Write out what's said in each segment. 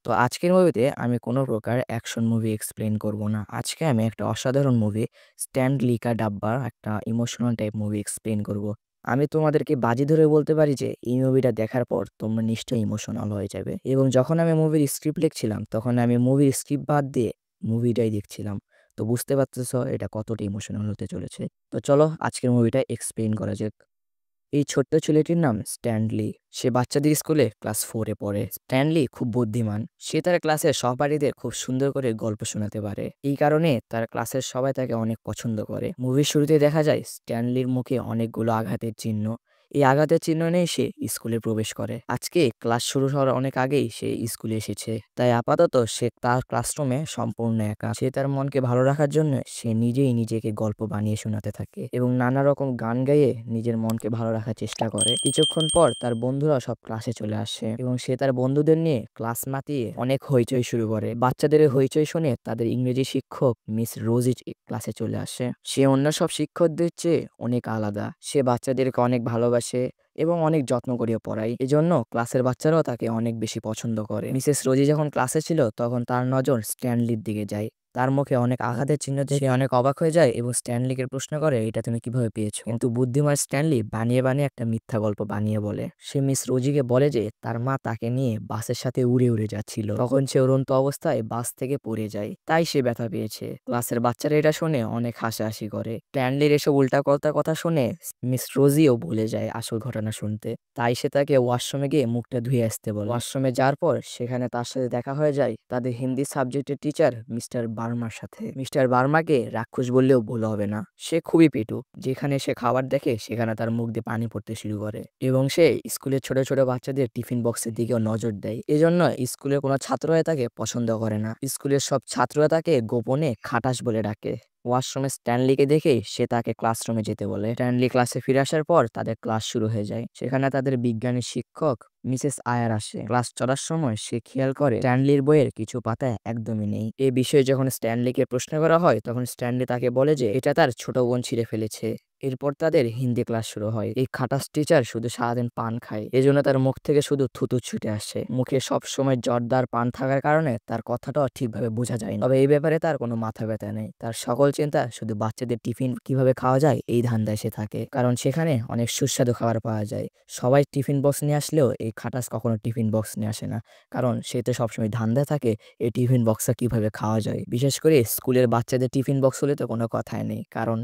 তো আজকের মুভিতে আমি কোনো প্রকার অ্যাকশন মুভি এক্সপ্লেইন করব না। আজকে আমি একটা অসাধারণ মুভি 'স্ট্যান লিকা ডাব্বার' একটা ইমোশনাল টাইপ মুভি এক্সপ্লেইন করব। আমি তোমাদেরকে বাজি ধরে বলতে পারি যে এই মুভিটা দেখার পর তোমরা নিশ্চয়ই ইমোশনাল হয়ে যাবে। এবং যখন আমি মুভির স্ক্রিপ্ট লিখছিলাম তখন আমি মুভির স্ক্রিপ্ট বাদ দিয়ে মুভিটাই দেখছিলাম। তো বুঝতে পারতেছো এটা কতটা ইমোশনাল হতে চলেছে। তো চলো আজকের মুভিটা এক্সপ্লেইন করা যাক। এই ছোট্ট ছেলেটির নাম স্ট্যানলি। সে বাচ্চাদের স্কুলে ক্লাস 4 এ পড়ে। স্ট্যানলি খুব বুদ্ধিমান। সে তার ক্লাসের সহপাঠীদের খুব সুন্দর করে গল্প শোনাতে পারে। এই কারণে তার ক্লাসের সবাই তাকে অনেক পছন্দ করে। মুভির শুরুতে দেখা যায় স্ট্যানলির মুখে অনেকগুলো আঘাতের চিহ্ন। এই আঘাতের চিহ্ন নিয়ে সে স্কুলে প্রবেশ করে। আজকে ক্লাস শুরু হওয়ার অনেক আগেই সে স্কুলে এসেছে। তাই আপাতত সে তার ক্লাসরুমে সম্পূর্ণ একা। সে তার মনকে ভালো রাখার জন্য সে নিজেই নিজেকে গল্প বানিয়ে শোনাতে থাকে এবং নানা রকম গান গাইয়ে নিজের মনকে ভালো রাখার চেষ্টা করে। কিছুক্ষণ পর তার বন্ধুরা সব ক্লাসে চলে আসে এবং সে তার বন্ধুদের নিয়ে ক্লাস মাতিয়ে অনেক হইচই শুরু করে। বাচ্চাদের এই হইচই শুনে তাদের ইংরেজি শিক্ষক মিস রোজি ক্লাসে চলে আসে। সে অন্য সব শিক্ষকদের চেয়ে অনেক আলাদা। সে বাচ্চাদেরকে অনেক ভালোবাসে এবং অনেক যত্ন করিয়ে পড়ায়। এজন্য ক্লাসের বাচ্চারাও তাকে অনেক বেশি পছন্দ করে। মিসেস রোজি যখন ক্লাসে ছিল তখন তার নজর স্ট্যানলির দিকে যায়। তার মুখে অনেক আঘাতের চিহ্ন দেখে সে অনেক অবাক হয়ে যায় এবং স্ট্যানলিকে প্রশ্ন করে, এটা তুমি কিভাবে পেয়েছো? কিন্তু বুদ্ধিমান স্ট্যানলি বানিয়ে বানিয়ে একটা মিথ্যা গল্প বানিয়ে বলে। সে মিস রোজিকে বলে যে তার মা তাকে নিয়ে বাসের সাথে উড়ে উড়ে যাচ্ছিল, তখন সে উড়ন্ত অবস্থায় বাস থেকে পড়ে যায়, তাই সে ব্যথা পেয়েছে। ক্লাসের বাচ্চারা এটা শুনে অনেক হাসাহাসি করে। স্ট্যানলির এসব উল্টা কথা শুনে মিস রোজিও ভুলে যায় আসল ঘটনা শুনতে। তাই সে তাকে ওয়াশরুমে গিয়ে মুখটা ধুয়ে আসতে বলে। ওয়াশরুমে যাওয়ার পর সেখানে তার সাথে দেখা হয়ে যায় তাদের হিন্দি সাবজেক্টের টিচার মিস্টার বার্মার সাথে। মিস্টার বার্মাকে রাক্ষস বললেও ভুল হবে না। সে খুবই পেটু। যেখানে সে খাবার দেখে সেখানে তার মুখ দিয়ে পানি পড়তে শুরু করে এবং সে স্কুলের ছোট ছোট বাচ্চাদের টিফিন বক্সের দিকেও নজর দেয়। এজন্য স্কুলের কোনো ছাত্ররা তাকে পছন্দ করে না। স্কুলের সব ছাত্ররা তাকে গোপনে খাটাস বলে ডাকে। ওয়াশরুমে স্ট্যানলিকে দেখে সে তাকে ক্লাসরুমে যেতে বলে। স্ট্যানলি ক্লাসে ফিরে আসার পর তাদের ক্লাস শুরু হয়ে যায়। সেখানে তাদের বিজ্ঞানের শিক্ষক মিসেস আয়ার আসে। ক্লাস চলার সময় সে খেয়াল করে স্ট্যানলির বইয়ের কিছু পাতা একদমই নেই। এই বিষয়ে যখন স্ট্যানলিকে প্রশ্ন করা হয় তখন স্ট্যানলি তাকে বলে যে এটা তার ছোট বোন ছিঁড়ে ফেলেছে। এরপর তাদের হিন্দি ক্লাস শুরু হয়। এই খাটাস টিচার শুধু সারাদিন পান খায়, এজন্য তার মুখ থেকে শুধু থুতু ছুটে আসে। মুখে সব সময় জর্দার পান থাকার কারণে তার কথাটাও ঠিকভাবে বোঝা যায় না। তবে এই ব্যাপারে তার কোনো মাথা ব্যথা নেই। তার সকল চিন্তা শুধু বাচ্চাদের টিফিন কিভাবে খাওয়া যায় এই ধান্দায় সে থাকে, কারণ সেখানে অনেক সুস্বাদু খাবার পাওয়া যায়। সবাই টিফিন বক্স নিয়ে আসলেও এই খাটাস কখনো টিফিন বক্স নিয়ে আসে না, কারণ সে তো সবসময় ধান্দায় থাকে এই টিফিন বক্সটা কিভাবে খাওয়া যায়। বিশেষ করে স্কুলের বাচ্চাদের টিফিন বক্স হলে তো কোনো কথাই নেই, কারণ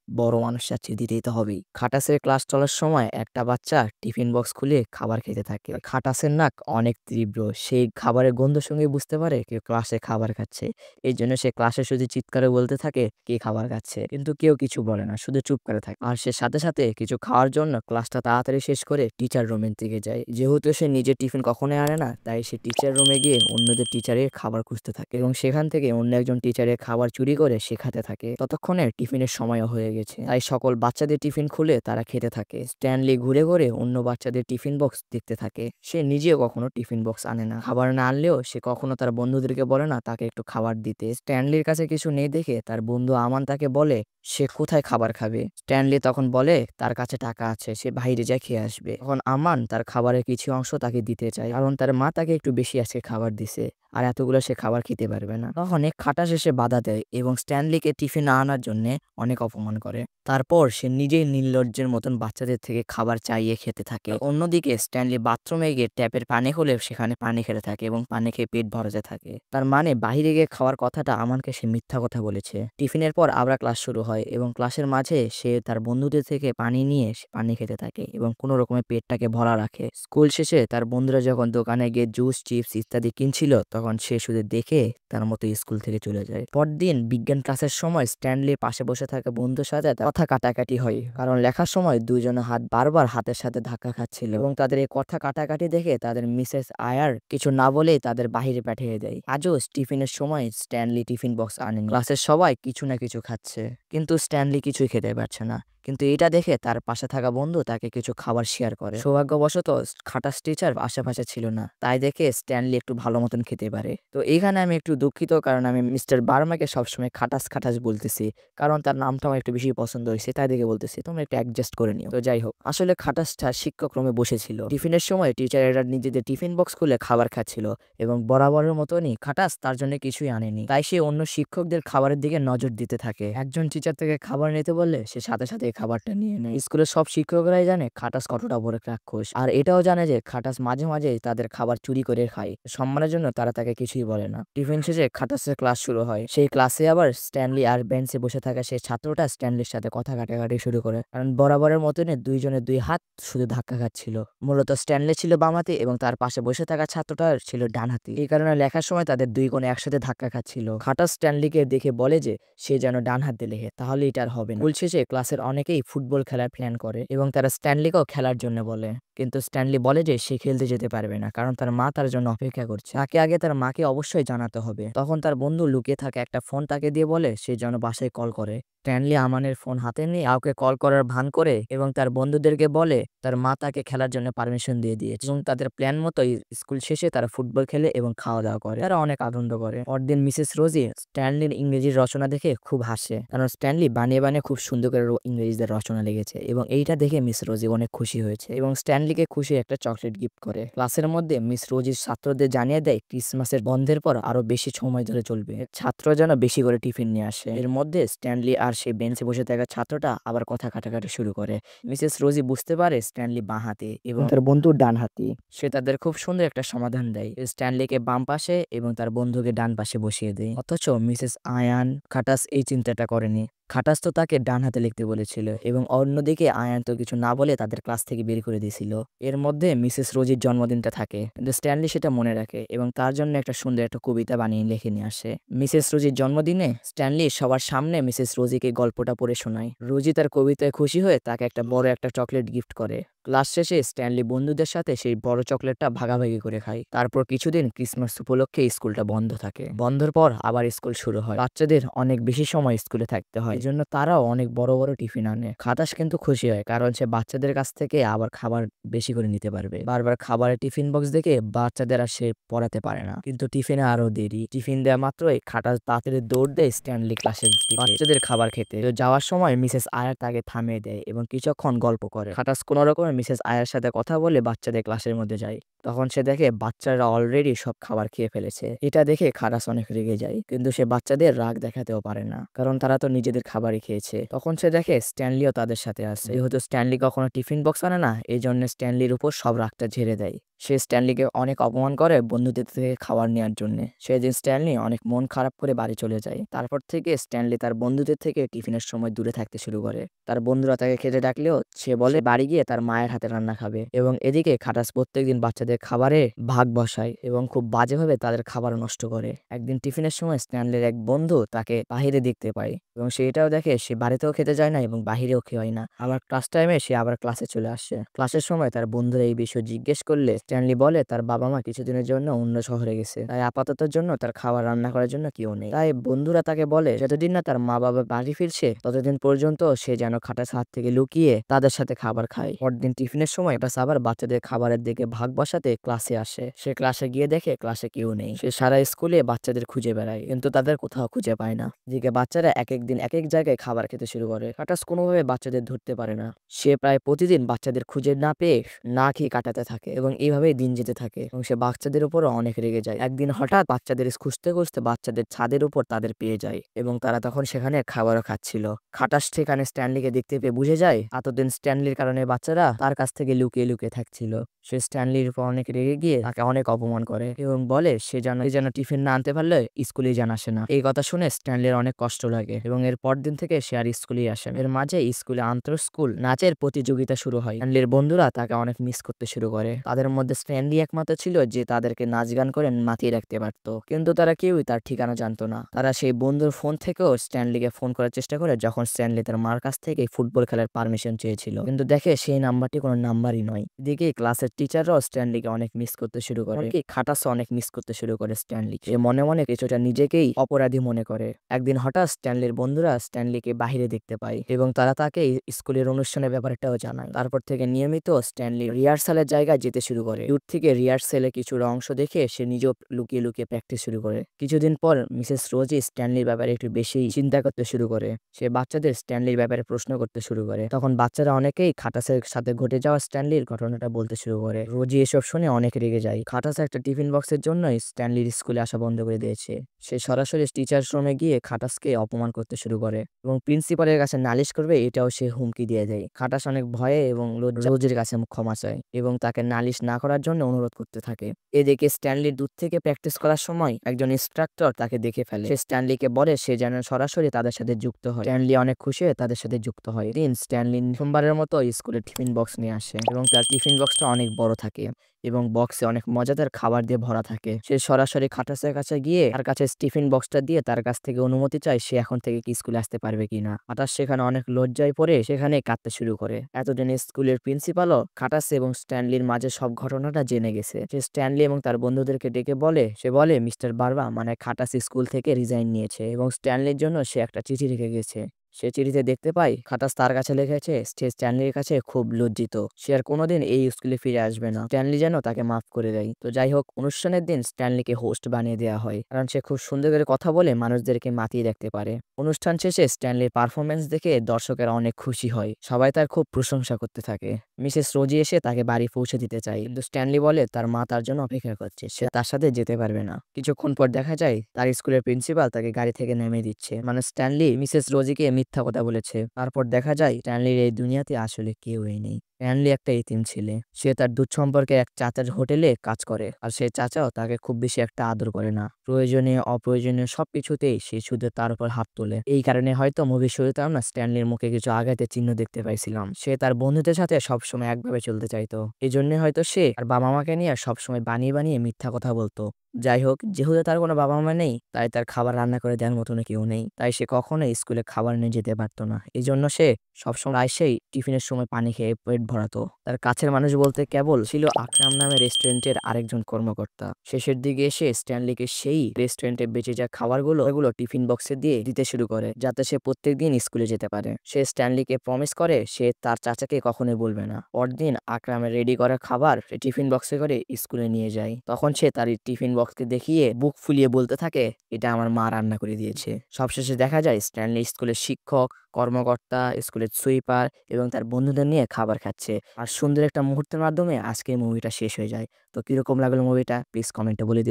বড় মানুষ চাচ্ছে দিতেই তো হবেই। খাটাসের ক্লাস চলার সময় একটা বাচ্চা টিফিন বক্স খুলে খাবার খেতে থাকে। খাটাসের নাক অনেক তীব্র। সেই খাবারের গন্ধ সঙ্গে বুঝতে পারে কেউ ক্লাসে খাবার খাচ্ছে। এই জন্য সে ক্লাসে শুধু চিৎকারে বলতে থাকে কে খাবার খাচ্ছে, কিন্তু কেউ কিছু বলে না, শুধু চুপ করে থাকে। আর সে সাথে সাথে কিছু খাওয়ার জন্য ক্লাসটা তাড়াতাড়ি শেষ করে টিচার রুমের দিকে যায়। যেহেতু সে নিজের টিফিন কখনোই আনে না, তাই সে টিচার রুমে গিয়ে অন্যদের টিচারের খাবার খুঁজতে থাকে এবং সেখান থেকে অন্য একজন টিচারের খাবার চুরি করে সে খেতে থাকে। ততক্ষণে টিফিনের সময়ও হয়ে গেছে, তাই সকল বাচ্চাদের টিফিন খুলে তারা খেতে থাকে। স্ট্যানলি ঘুরে ঘুরে অন্য বাচ্চাদের টিফিন বক্স দেখতে থাকে। সে নিজেও কখনো টিফিন বক্স আনে না। খাবার না আনলেও সে কখনো তার বন্ধুদেরকে বলে না তাকে একটু খাবার দিতে। স্ট্যানলির কাছে কিছু নেই দেখে তার বন্ধু আমান তাকে বলে সে কোথায় খাবার খাবে। স্ট্যানলি তখন বলে তার কাছে টাকা আছে, সে বাইরে যায় খেয়ে আসবে। তখন আমান তার খাবারের কিছু অংশ তাকে দিতে চায়, কারণ তার মা তাকে একটু বেশি আজকে খাবার দিছে আর এতগুলো সে খাবার খেতে পারবে না। তখন এক খাটাস এসে বাধা দেয় এবং স্ট্যানলিকে টিফিন না আনার জন্য অনেক অপমান করে। তারপর সে নিজেই নির্লজ্জের মতন বাচ্চাদের থেকে খাবার চাইয়ে খেতে থাকে। অন্যদিকে স্ট্যানলি বাথরুমে গিয়ে ট্যাপের পানি খুলে সেখানে পানি খেতে থাকে এবং পানি খেয়ে পেট ভরাতে থাকে। তার মানে বাইরে গিয়ে খাওয়ার কথাটা আমানকে সে মিথ্যা কথা বলেছে। টিফিনের পর আবার ক্লাস শুরু হয় এবং ক্লাসের মাঝে সে তার বন্ধুদের থেকে পানি নিয়ে সে পানি খেতে থাকে এবং কোনো রকমের পেটটাকে ভরা রাখে। স্কুল শেষে তার বন্ধুরা যখন দোকানে গিয়ে জুস চিপস ইত্যাদি কিনছিল তখন সে শুধু দেখে তার মতো স্কুল থেকে চলে যায়। পরদিন বিজ্ঞান ক্লাসের সময় স্ট্যানলি পাশে বসে থাকা বন্ধুর সাথে কথা কাটাকাটি হয়, কারণ লেখার সময় দুজনের হাত বারবার হাতের সাথে ধাক্কা খাচ্ছিল এবং তাদের এই কথা কাটাকাটি দেখে তাদের মিসেস আয়ার কিছু না বলেই তাদের বাহিরে পাঠিয়ে দেয়। আজও টিফিনের সময় স্ট্যানলি টিফিন বক্স আনেন। ক্লাসের সবাই কিছু না কিছু খাচ্ছে, কিন্তু স্ট্যানলি কিছুই খেতে পারছে না। কিন্তু এটা দেখে তার পাশে থাকা বন্ধু তাকে কিছু খাবার শেয়ার করে। সৌভাগ্যবশত খাটাস টিচার আশেপাশে ছিল না, তাই দেখে স্ট্যানলি একটু ভালো মতন খেতে পারে। তো এইখানে আমি একটু দুঃখিত, কারণ আমি মিস্টার বার্মাকে সবসময় খাটাস খাটাস বলতেছি, কারণ তার নামটা আমার একটু বেশি পছন্দ হয়েছে, তাই দেখে বলতেছি, তোমরা একটু অ্যাডজাস্ট করে নিও। তো যাই হোক, আসলে খাটাসটা শিক্ষক রুমে বসেছিল। টিফিনের সময় টিচারেরা নিজেদের টিফিন বক্স খুলে খাবার খাচ্ছিল এবং বরাবরের মতনই খাটাস তার জন্য কিছুই আনেনি, তাই সে অন্য শিক্ষকদের খাবারের দিকে নজর দিতে থাকে। একজন টিচার থেকে খাবার নিতে বললে সে সাথে সাথে এই খাবারটা নিয়ে নেয়। স্কুলের সব শিক্ষকরাই জানে খাটাস কতটা বড় রাক্ষস, আর এটাও জানে যে খাটাস মাঝে মাঝে তাদের খাবার চুরি করে খায়। সম্মানের জন্য তারা তাকে কিছুই বলে না। টিফিন শেষে খাটাসের ক্লাস শুরু হয়। সেই ক্লাসে আবার স্ট্যানলি আর বেঞ্চে বসে থাকা সেই ছাত্রটা স্ট্যানলির সাথে কথা কাটাকাটি শুরু করে, কারণ বরাবরের মতনই দুইজনের দুই হাত শুধু ধাক্কা খাচ্ছিল। মূলত স্ট্যানলি ছিল বাম হাতি এবং তার পাশে বসে থাকা ছাত্রটা ছিল ডান হাতি। এই কারণে লেখার সময় তাদের দুই কোণে একসাথে ধাক্কা খাচ্ছিল। খাটাস স্ট্যানলিকে দেখে বলে যে সে যেন ডান হাত দিয়ে লেখে, তাহলে এটা আর হবে না। স্কুল শেষে ক্লাসের অনেকেই ফুটবল খেলার প্ল্যান করে এবং তারা স্ট্যানলিকেও খেলার জন্য বলে, কিন্তু স্ট্যানলি বলে যে সে খেলতে যেতে পারবে না, কারণ তার মা তার জন্য অপেক্ষা করছে। তাকে আগে তার মাকে অবশ্যই জানাতে হবে। তখন তার বন্ধু লুকিয়ে থাকা একটা ফোন তাকে দিয়ে বলে সে যেন বাসায় কল করে। স্ট্যানলি আমানের ফোন হাতে নিয়ে কাউকে কল করার ভান করে এবং তার বন্ধুদেরকে বলে তার মা তাকে খেলার জন্য পারমিশন দিয়ে দিয়েছে, এবং তাদের প্ল্যান মতোই স্কুল শেষে তারা ফুটবল খেলে এবং খাওয়া দাওয়া করে। তারা অনেক আনন্দ করে। পরদিন মিসেস রোজি স্ট্যানলির ইংরেজির রচনা দেখে খুব হাসে, কারণ স্ট্যানলি বানিয়ে বানিয়ে খুব সুন্দর করে ইংরেজিদের রচনা লিখেছে, এবং এইটা দেখে মিস রোজি অনেক খুশি হয়েছে এবং স্ট্যানলিকে খুশি একটা চকলেট গিফট করে। ক্লাসের মধ্যে মিস রোজির ছাত্রদের জানিয়ে দেয় ক্রিসমাসের বন্ধের পর আরো বেশি সময় ধরে চলবে, ছাত্র যেন বেশি করে টিফিন নিয়ে আসে। এর মধ্যে স্ট্যানলি আর সেই বেঞ্চে বসে থাকা ছাত্রটা আবার কথা কাটাকাটি শুরু করে। মিসেস রোজি বুঝতে পারে স্ট্যানলি বাঁ হাতি এবং তার বন্ধু ডান হাতি। সে তাদের খুব সুন্দর একটা সমাধান দেয়, স্ট্যানলিকে বাম পাশে এবং তার বন্ধুকে ডান পাশে বসিয়ে দেয়। অথচ মিসেস আয়ান খাটাস এই চিন্তাটা করেনি। খাটাস তো তাকে ডান হাতে লিখতে বলেছিল এবং অন্যদিকে আয়ান তো কিছু না বলে তাদের ক্লাস থেকে বের করে দিয়েছিল। এর মধ্যে মিসেস রোজির জন্মদিনটা থাকে, কিন্তু স্ট্যানলি সেটা মনে রাখে এবং তার জন্য একটা সুন্দর একটা কবিতা বানিয়ে লিখে নিয়ে আসে। মিসেস রোজির জন্মদিনে স্ট্যানলি সবার সামনে মিসেস রোজিকে গল্পটা পড়ে শোনায়। রোজি তার কবিতায় খুশি হয়ে তাকে একটা বড় একটা চকলেট গিফট করে। ক্লাস শেষে স্ট্যানলি বন্ধুদের সাথে সেই বড় চকলেটটা ভাগাভাগি করে খায়। তারপর কিছুদিন ক্রিসমাস উপলক্ষে স্কুলটা বন্ধ থাকে। বন্ধের পর আবার স্কুল শুরু হয়। বাচ্চাদের অনেক বেশি সময় স্কুলে থাকতে হয়, এজন্য তারাও অনেক বড় বড় টিফিন আনে। খাটাস কিন্তু খুশি হয়, কারণ সে বাচ্চাদের কাছ থেকে আবার খাবার বেশি করে নিতে পারবে। বারবার খাবারের টিফিন বক্স দেখে বাচ্চাদের আর সে পড়াতে পারে না, কিন্তু টিফিনে আরো দেরি। টিফিন দেওয়া মাত্রই খাটাস তাড়াতাড়ি দৌড় দেয় স্ট্যানলি ক্লাসের দিকে বাচ্চাদের খাবার খেতে। তো যাওয়ার সময় মিসেস আয়ার তাকে থামিয়ে দেয় এবং কিছুক্ষণ গল্প করে। খাটাস কোনো রকমে মিসেস আয়ার সাথে কথা বলে বাচ্চাদের ক্লাসের মধ্যে যায়। তখন সে দেখে বাচ্চারা অলরেডি সব খাবার খেয়ে ফেলেছে। এটা দেখে খাটাস অনেক রেগে যায়, কিন্তু সে বাচ্চাদের রাগ দেখাতেও পারে না, কারণ তারা তো নিজেদের খাবারই খেয়েছে। তখন সে দেখে স্ট্যানলিও তাদের সাথে আছে। যেহেতু স্ট্যানলি কখনো টিফিন বক্স আনে না, এই জন্য স্ট্যানলির উপর সব রাগটা ঝেড়ে দেয়। সে স্ট্যানলিকে অনেক অপমান করে বন্ধুদের থেকে খাবার নেওয়ার জন্য। সেদিন স্ট্যানলি অনেক মন খারাপ করে বাড়ি চলে যায়। তারপর থেকে স্ট্যানলি তার বন্ধুদের থেকে টিফিনের সময় দূরে থাকতে শুরু করে। তার বন্ধুরা তাকে খেতে ডাকলেও সে বলে বাড়ি গিয়ে তার মায়ের হাতে রান্না খাবে। এবং এদিকে খাটাস প্রত্যেকদিন বাচ্চাদের খাবারে ভাগ বসায় এবং খুব বাজেভাবে তাদের খাবার নষ্ট করে। একদিন টিফিনের সময় স্ট্যানলির এক বন্ধু তাকে বাহিরে দেখতে পায় এবং সে এটাও দেখে সে বাড়িতেও খেতে যায় না এবং বাহিরেও খেয়ে না। আবার ক্লাস টাইমে সে আবার ক্লাসে চলে আসে। ক্লাসের সময় তার বন্ধুরা এই বিষয় জিজ্ঞেস করলে স্ট্যানলি বলে তার বাবা মা কিছুদিনের জন্য অন্য শহরে গেছে, তাই আপাতত জন্য তার খাবার রান্না করার জন্য কেউ নেই। তাই বন্ধুরা তাকে বলে যতদিন না তার মা বাবা বাড়ি ফিরছে ততদিন পর্যন্ত সে যেন খাটাস হাত থেকে লুকিয়ে তাদের সাথে খাবার খায়। পরদিন টিফিনের সময় খাটাস আবার বাচ্চাদের খাবারের দিকে ভাগ বসাতে ক্লাসে আসে। সে ক্লাসে গিয়ে দেখে ক্লাসে কেউ নেই। সে সারা স্কুলে বাচ্চাদের খুঁজে বেড়ায়, কিন্তু তাদের কোথাও খুঁজে পায় না। এদিকে বাচ্চারা এক এক দিন এক এক জায়গায় খাবার খেতে শুরু করে। খাটাস কোনোভাবে বাচ্চাদের ধরতে পারে না। সে প্রায় প্রতিদিন বাচ্চাদের খুঁজে না পেয়ে না খেয়ে কাটাতে থাকে এবং এইভাবেই দিন যেতে থাকে এবং সে বাচ্চাদের উপরও অনেক রেগে যায়। একদিন হঠাৎ বাচ্চাদের খুঁজতে খুঁজতে বাচ্চাদের ছাদের উপর তাদের পেয়ে যায় এবং তারা তখন সেখানে খাবারও খাচ্ছিল। খাটাস সেখানে স্ট্যানলিকে দেখতে পেয়ে বুঝে যায় এতদিন স্ট্যানলির কারণে বাচ্চারা তার কাছ থেকে লুকিয়ে লুকিয়ে থাকছিল। সে স্ট্যানলির উপর অনেক রেগে গিয়ে তাকে অনেক অপমান করে এবং বলে সে যেন টিফিন না আনতে পারলে স্কুলেই যেন আসে না। এই কথা শুনে স্ট্যানলির অনেক কষ্ট লাগে এবং এর পরদিন থেকে সে আর স্কুলেই আসে না। এর মাঝে স্কুলে আন্তঃস্কুল নাচের প্রতিযোগিতা শুরু হয়। স্ট্যানলির বন্ধুরা তাকে অনেক মিস করতে শুরু করে। তাদের মধ্যে মধ্যে স্ট্যানলি একমাত্র ছিল যে তাদেরকে নাচ গান করে মাতিয়ে রাখতে পারত, কিন্তু তারা কেউই তার ঠিকানা জানতো না। তারা সেই বন্ধুর ফোন থেকেও স্ট্যানলিকে ফোন করার চেষ্টা করে যখন স্ট্যানলি তার মার কাছ থেকে ফুটবল খেলার পারমিশন চেয়েছিল, কিন্তু দেখে সেই নাম্বারটি কোনো নাম্বারই নয়। এদিকে ক্লাসের টিচাররাও স্ট্যানলিকে অনেক মিস করতে শুরু করে, এমনকি খাটাসও অনেক মিস করতে শুরু করে স্ট্যানলিকে। সে মনে মনে কিছুটা নিজেকেই অপরাধী মনে করে। একদিন হঠাৎ স্ট্যানলির বন্ধুরা স্ট্যানলিকে বাহিরে দেখতে পায় এবং তারা তাকে স্কুলের অনুষ্ঠানের ব্যাপারটাও জানায়। তারপর থেকে নিয়মিত স্ট্যানলি রিহার্সালের জায়গায় যেতে শুরু করে। দূর থেকে রিহার্সালে কিছুটা অংশ দেখে সে নিজেও লুকিয়ে লুকিয়ে প্র্যাকটিস শুরু করে। কিছুদিন পর মিসেস রোজি স্ট্যানলির ব্যাপারে একটু বেশি চিন্তা করতে শুরু করে। সে বাচ্চাদের স্ট্যানলির ব্যাপারে প্রশ্ন করতে শুরু করে। তখন বাচ্চারা অনেকেই খাটাসের সাথে ঘটে যাওয়া স্ট্যানলির ঘটনাটা বলতে শুরু করে। রোজি এসব শুনে অনেক রেগে যায়। খাটাস একটা টিফিন বক্সের জন্যই স্ট্যানলির স্কুলে আসা বন্ধ করে দিয়েছে। সে সরাসরি টিচার রুমে গিয়ে খাটাসকে অপমান করতে শুরু করে এবং প্রিন্সিপালের কাছে নালিশ করবে এটাও সে হুমকি দিয়ে দেয়। খাটাস অনেক ভয়ে এবং রোজির কাছে ক্ষমা চায় এবং তাকে নালিশ না করার জন্য অনুরোধ করতে থাকে। এদিকে স্ট্যানলির দূর থেকে প্র্যাকটিস করার সময় একজন ইনস্ট্রাক্টর তাকে দেখে ফেলে। সে স্ট্যানলিকে বলে সে যেন সরাসরি তাদের সাথে যুক্ত হয়। স্ট্যানলি অনেক খুশি হয়ে তাদের সাথে যুক্ত হয়। দিন স্ট্যানলি সোমবারের মতো স্কুলে টিফিন বক্স নিয়ে আসে এবং তার টিফিন বক্সটা অনেক বড় থাকে এবং বক্সে অনেক মজাদার খাবার দিয়ে ভরা থাকে। সে সরাসরি খাটাসের কাছে গিয়ে তার কাছে টিফিন বক্সটা দিয়ে তার কাছ থেকে অনুমতি চায় সে এখন থেকে কি স্কুলে আসতে পারবে কিনা। খাটাস সেখানে অনেক লজ্জায় পড়ে সেখানে কাঁদতে শুরু করে। এতদিনে স্কুলের প্রিন্সিপালও খাটাস এবং স্ট্যানলির মাঝে সব ঘটনাটা জেনে গেছে। সে স্ট্যানলি এবং তার বন্ধুদেরকে ডেকে বলে মিস্টার বার্বা মানে খাটাস স্কুল থেকে রিজাইন নিয়েছে এবং স্ট্যানলির জন্য সে একটা চিঠি রেখে গেছে। সে চিঠিতে দেখতে পায় খাটাস তার কাছে লিখেছে সে স্ট্যানলির কাছে খুব লজ্জিত, সে আর কোনোদিন এই স্কুলে ফিরে আসবে না। স্ট্যানলি যেন তাকে মাফ করে দেয়। তো যাই হোক, অনুষ্ঠানের দিন স্ট্যানলিকে হোস্ট বানিয়ে দেওয়া হয় কারণ সে খুব সুন্দর করে কথা বলে মানুষদেরকে মাতিয়ে রাখতে পারে। অনুষ্ঠান শেষে স্ট্যানলির পারফরমেন্স দেখে দর্শকেরা অনেক খুশি হয়, সবাই তার খুব প্রশংসা করতে থাকে। মিসেস রোজি এসে তাকে বাড়ি পৌঁছে দিতে চায়, কিন্তু স্ট্যানলি বলে তার মা তার জন্য অপেক্ষা করছে, সে তার সাথে যেতে পারবে না। কিছুক্ষণ পর দেখা যায় তার স্কুলের প্রিন্সিপাল তাকে গাড়ি থেকে নেমে দিচ্ছে, মানে স্ট্যানলি মিসেস রোজিকে মিথ্যা কথা বলেছে। তারপর দেখা যায় স্ট্যানলির এই দুনিয়াতে আসলে কেউই নেই। স্ট্যানলি একটা এতিম ছেলে। সে তার দূর সম্পর্কে এক চাচার হোটেলে কাজ করে আর সেই চাচাও তাকে খুব বেশি একটা আদর করে না। প্রয়োজনীয় অপ্রয়োজনীয় সবকিছুতেই সে শুধু তার উপর হাত তোলে। এই কারণে হয়তো মুভির শুরুতে আমরা স্ট্যানলির মুখে কিছু আঘাতের চিহ্ন দেখতে পাইছিলাম। সে তার বন্ধুদের সাথে সবসময় একভাবে চলতে চাইতো, এই জন্য হয়তো সে আর বাবা মাকে নিয়ে সবসময় বানিয়ে বানিয়ে মিথ্যা কথা বলতো। যাই হোক, যেহেতু তার কোনো বাবা মা নেই তাই তার খাবার রান্না করে দেওয়ার মতন কেউ নেই, তাই সে কখনোই স্কুলে খাবার নিয়ে যেতে পারতো না। এই জন্য সে সবসময় এসেই টিফিনের সময় পানি খেয়ে পেট ভরাতো। তার কাছের মানুষ বলতে কেবল ছিল আকরাম নামে রেস্টুরেন্টের আরেকজন কর্মকর্তা। শেষের দিকে এসে স্ট্যানলিকে সেই রেস্টুরেন্টে বেঁচে যাওয়া খাবারগুলো টিফিন বক্সে দিয়ে দিতে শুরু করে যাতে সে প্রত্যেকদিন স্কুলে যেতে পারে। সে স্ট্যানলিকে প্রমিস করে সে তার চাচাকে কখনোই বলবে না। পরদিন আকরামের রেডি করা খাবার সে টিফিন বক্সে করে স্কুলে নিয়ে যায়। তখন সে তার টিফিন বক্সকে দেখিয়ে বুক ফুলিয়ে বলতে থাকে এটা আমার মা রান্না করে দিয়েছে। সবশেষে দেখা যায় স্ট্যানলি স্কুলের শিক্ষক, কর্মকর্তা, স্কুলের সুইপার এবং তার বন্ধুদের নিয়ে খাবার খাচ্ছে। আর সুন্দর একটা মুহূর্তের মাধ্যমে আজকের মুভিটা শেষ হয়ে যায়। তো কিরকম লাগলো মুভিটা প্লিজ কমেন্টে বলে দিও।